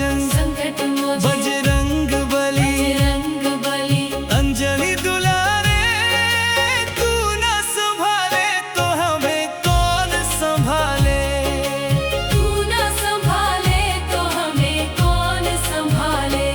मोचन संकट मोचन बजरंग बली बजरंग बली। अंजलि दुलारे तू न संभाले तो हमें कौन संभाले। तू न संभाले तो हमें कौन संभाले।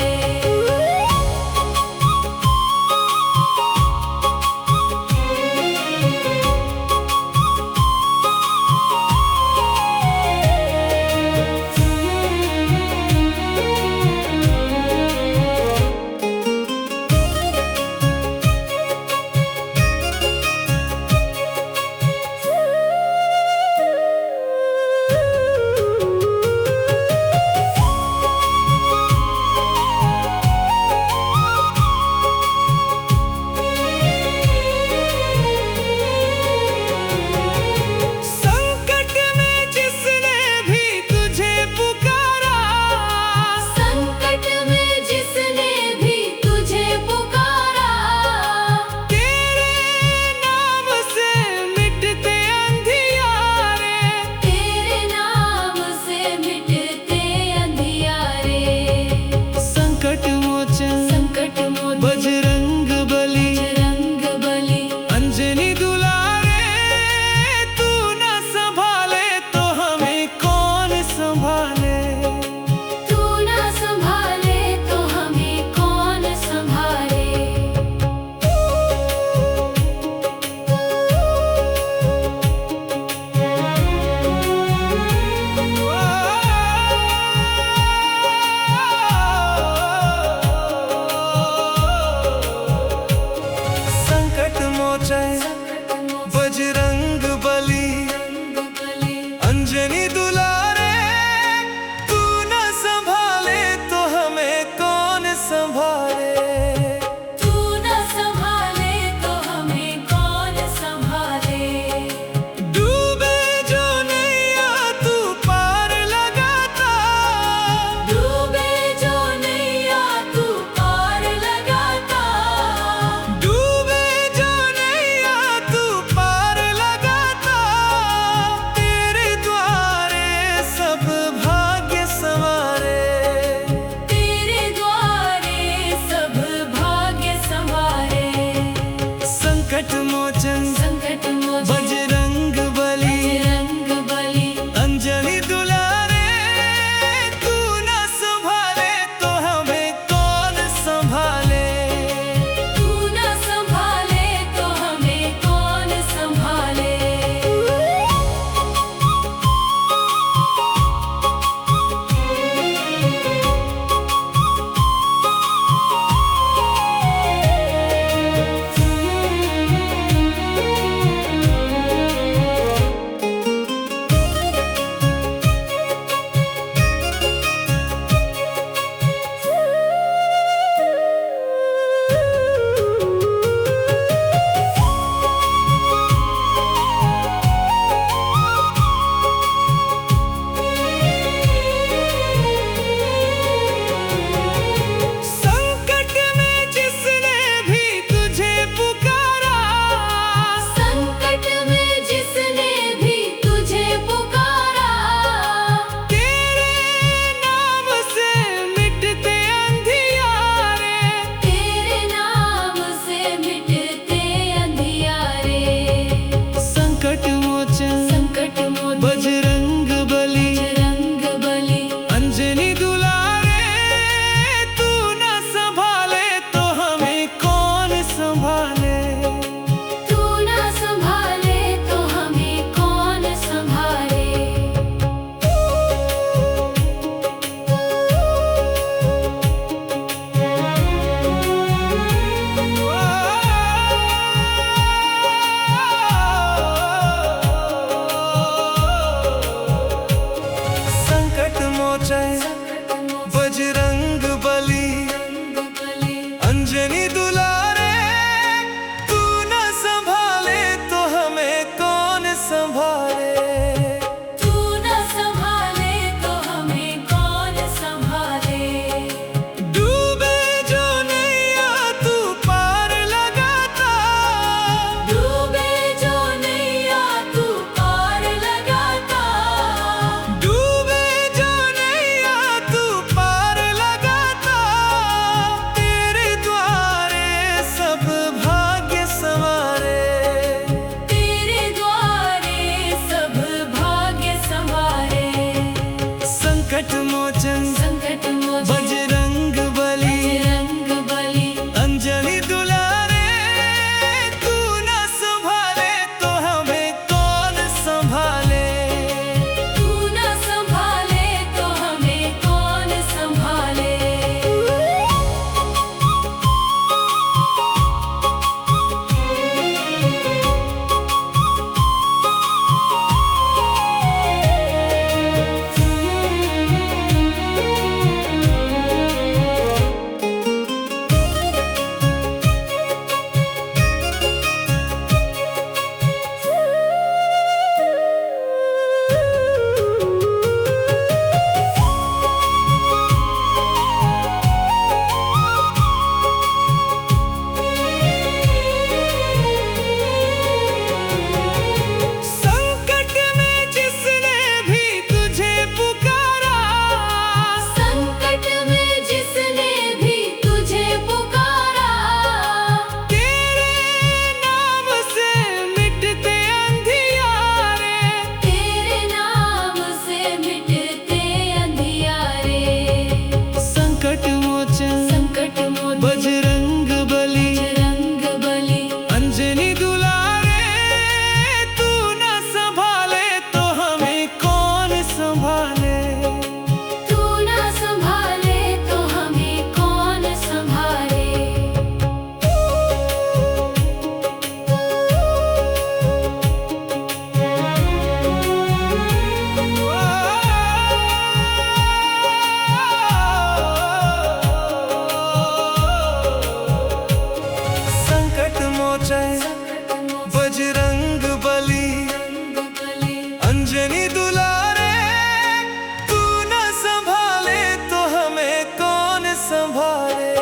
संभाले।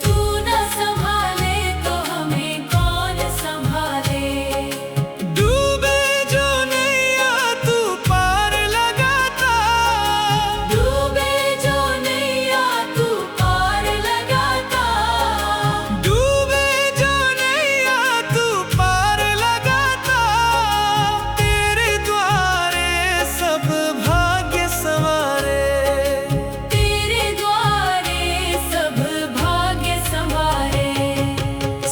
तू न संभाले तो हमें कौन संभाले। डूबे जो नैया तू पार लगाता, डूबे जो नैया तू पार लगाता। डूबे जो नैया तू पार लगाता। तेरे द्वारे सब भाग्य संवारे। तेरे द्वारे सब भाग्य संवारे।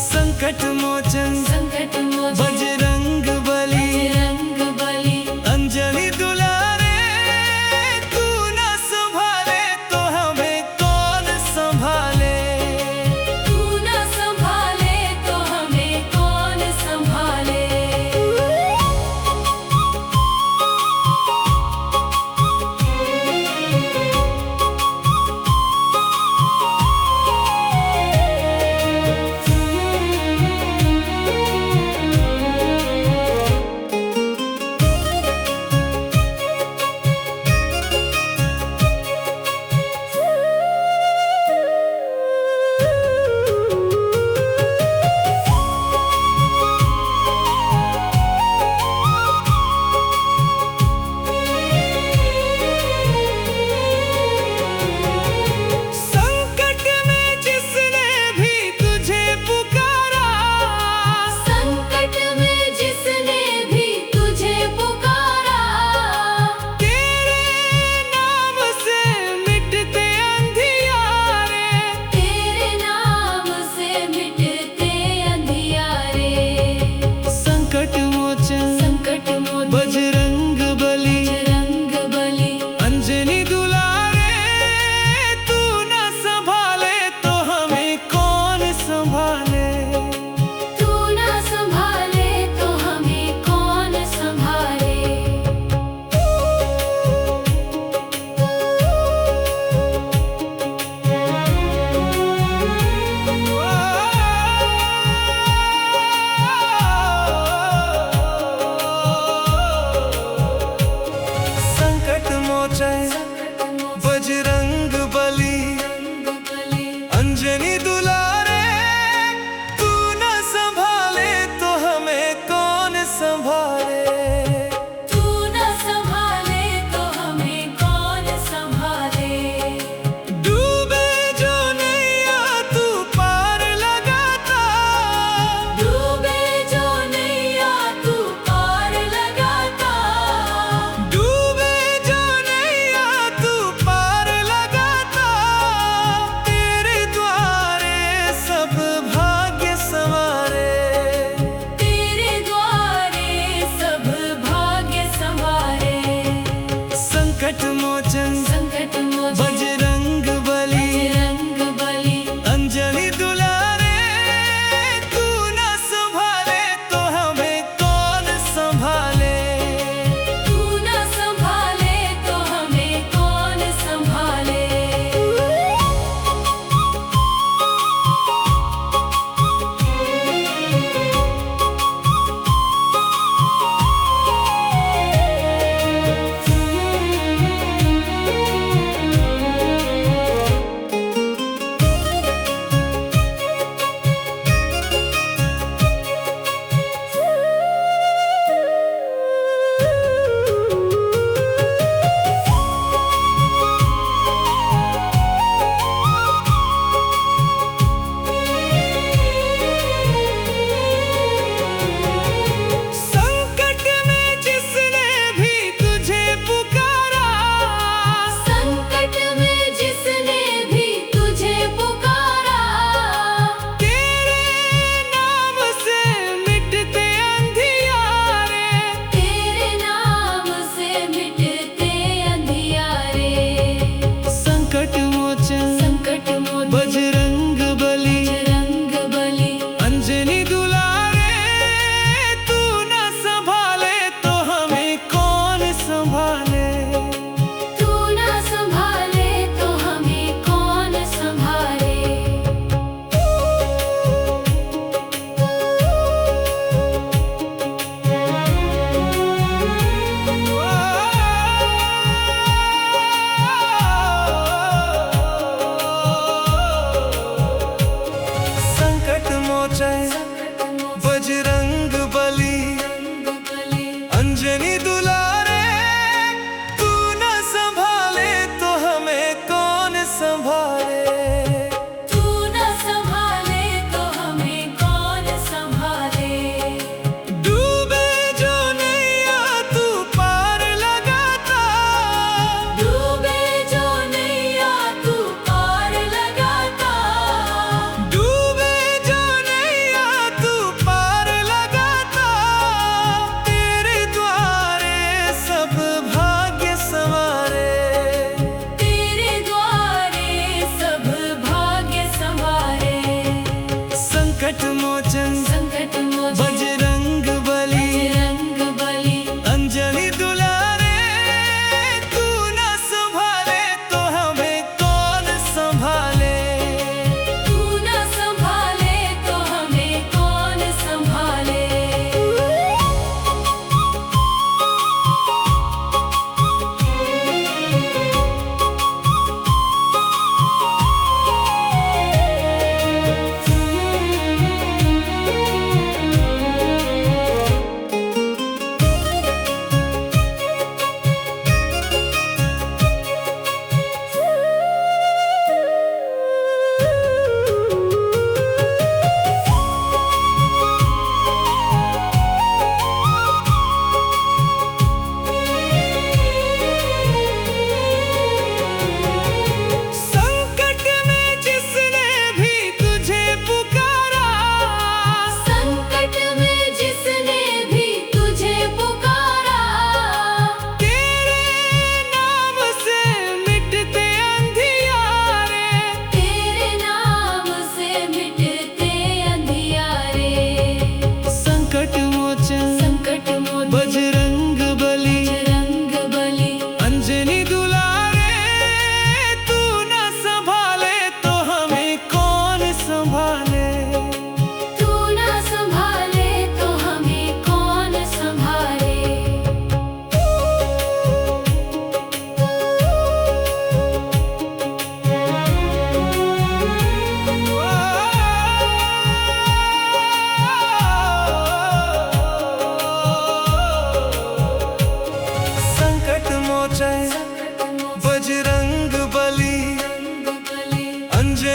संकट मोचन संकट मोचन बजरंग बली, बजरंग बली। अंजलि दुलारे। तू न संभाले तो हमें कौन संभाले। तू न संभाले तो हमें कौन संभाले।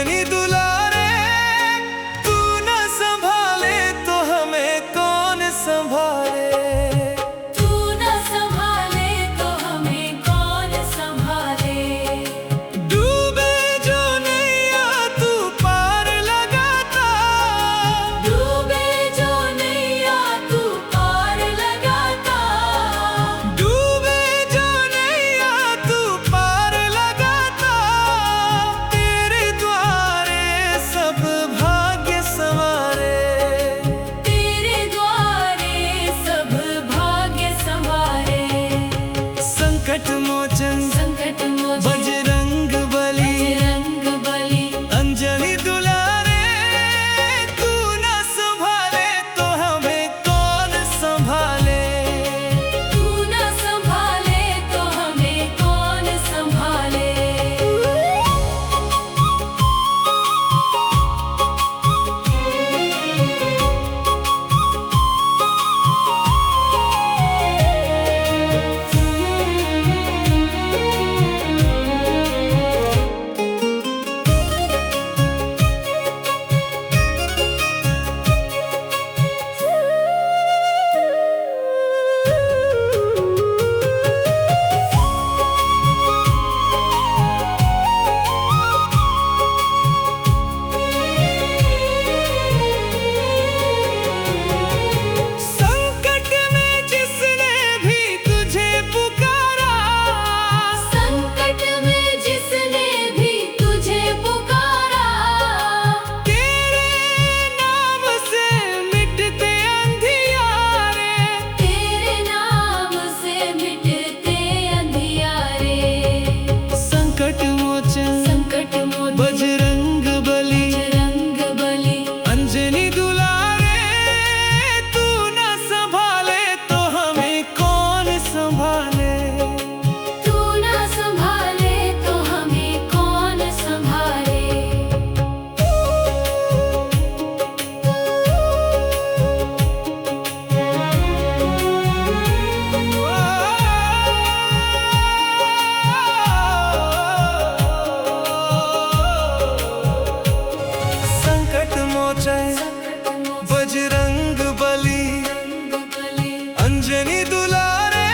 अंजनी दुलारे, तू न संभाले तो हमें कौन संभाले। तू न संभाले तो हमें कौन संभाले। डूबे जो नैया तू पार लगाता, डूबे जो नैया तू पार लगाता। डूबे जो नैया तू पार लगाता। तेरे द्वारे सब भाग्य संवारे, तेरे द्वारे सब भाग्य संवारे। संकट मोचन संकट मोचन बजरंग बली, बजरंग बली। अंजनी दुलारे, तू न संभाले तो हमें कौन संभाले। तू न संभाले तो हमें कौन संभाले। संकट में जिसने भी तुझे पुकारा, संकट में जिसने भी तुझे पुकारा। तेरे नाम से मिटते अंधियारे। तेरे नाम से मिटते अंधियारे। संकट मोचन संकट मोचन बजरंग बली, बजरंग बली। अंजनी दुलारे, तू न संभाले तो हमें कौन संभाले। तू न संभाले तो हमें कौन संभाले। संकट मोचन बजरंग बली, अंजनी दुलारे,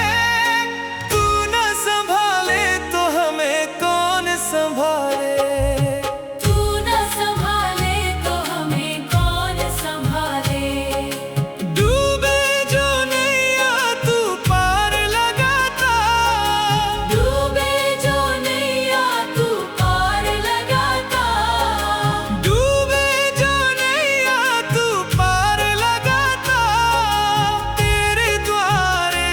तू न संभाले तो हमें कौन संभाले। तू न संभाले तो हमें कौन संभाले। डूबे जो नैया तू पार लगाता, डूबे जो नैया तू पार लगाता। डूबे जो नैया तू पार लगाता। तेरे द्वारे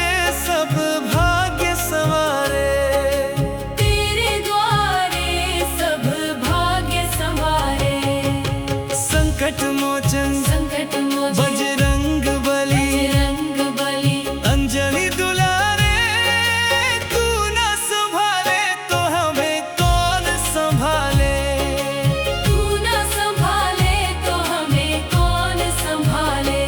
सब भाग्य संवारे, तेरे द्वारे सब भाग्य संवारे। संकट मोचन संकट मोचन बजरंग बली, बजरंग बली। अंजनी दुलारे, तू न संभाले तो हमें कौन संभाले। तू न संभाले तो हमें कौन संभाले।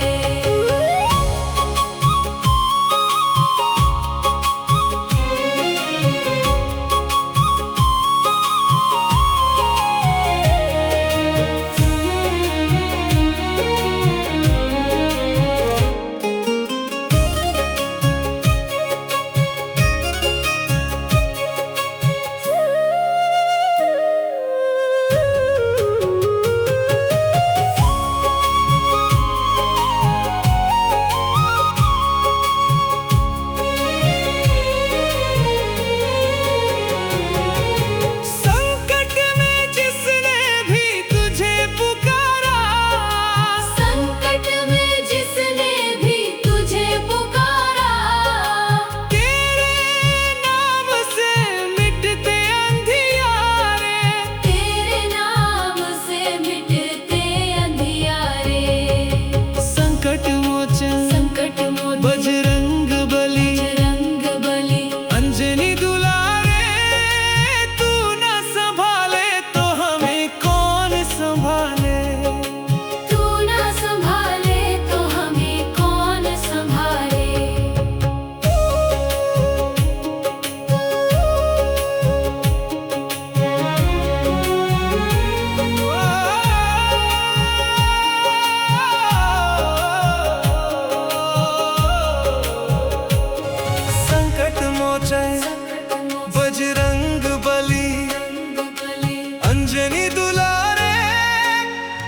अंजनी दुलारे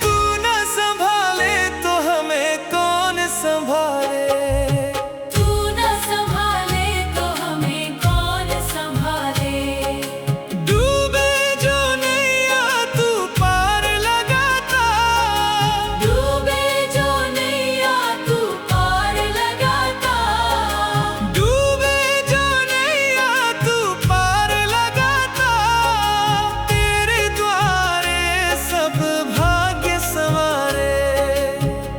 तू न संभाले तो हमें कौन संभाले। तू न संभाले तो हमें कौन संभाले। डूबे जो नैया तू पार लगाता, डूबे जो नैया तू पार लगाता। डूबे जो नैया तू पार लगाता। तेरे द्वारे सब भाग्य संवारे,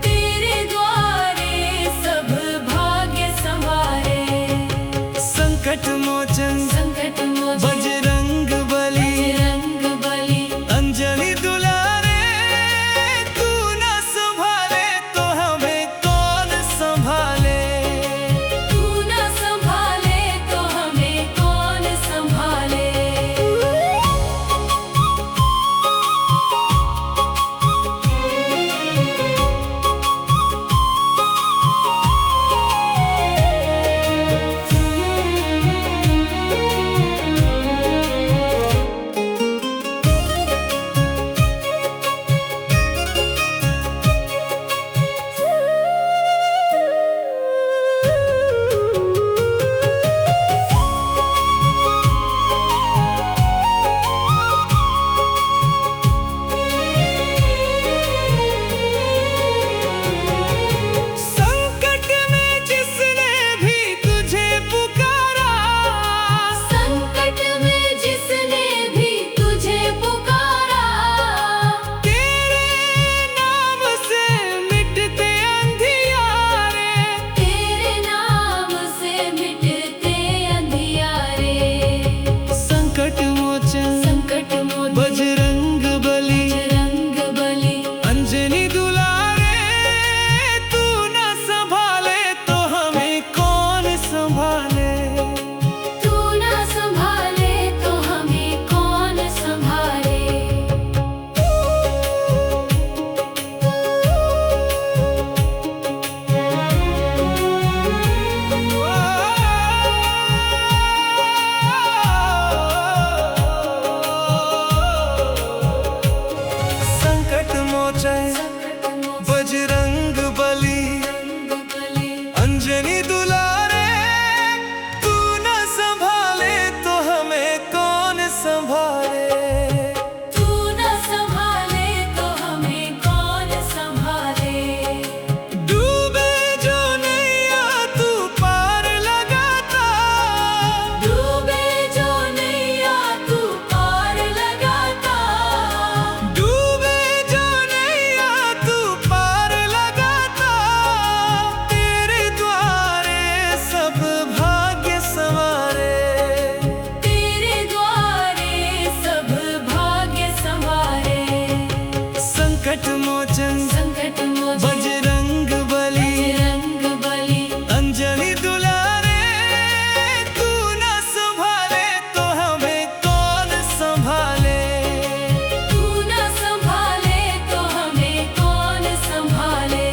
तेरे द्वारे सब भाग्य संवारे। संकट मोचन संकट मोचन बजरंग बली, बजरंग बली। अंजनी दुलारे तू न संभाले तो हमें कौन संभाले। तू न संभाले तो हमें कौन संभाले। संकट में जिसने भी तुझे पुकारा, संकट में जिसने भी तुझे पुकारा। तेरे नाम से मिटते अंधियारे। तेरे नाम से मिटते अंधियारे। संकट मोचन संकट मोचन बजरंग बली, बजरंग बली। अंजनी दुलारे तू न संभाले तो हमें कौन संभाले। तू न संभाले तो हमें कौन संभाले। संकट मोचन बजरंग बली, अंजनी दुलारे तू न संभाले तो हमें कौन संभाले। तू न संभाले तो हमें कौन संभाले। डूबे जो नैया तू पार लगाता, डूबे जो नैया तू पार लगाता। डूबे जो नैया तू पार लगाता। तेरे द्वारे सब भाग्य संवारे, तेरे द्वारे सब भाग्य संवारे। संकट मोचन संकट मोचन बजरंग बली, बजरंग बली। अंजनी दुलारे तू न संभाले तो हमें कौन संभाले। तू न संभाले तो हमें कौन संभाले।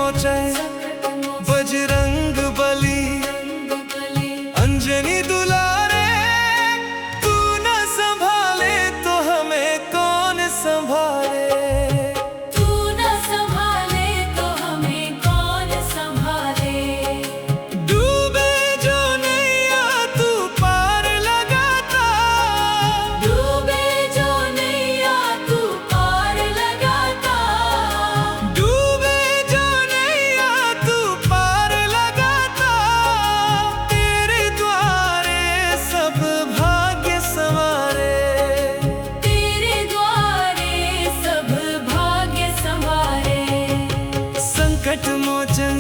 मोचन बजरंग बली अंजनी दुलारे, तू न संभाले तो हमें कौन संभाले। तू न संभाले तो हमें कौन संभाले। डूबे जो नैया तू पार लगाता, डूबे जो नैया तू पार लगाता। डूबे जो नैया तू पार लगाता। तेरे द्वारे सब भाग्य संवारे, तेरे द्वारे सब भाग्य संवारे। संकट मोचन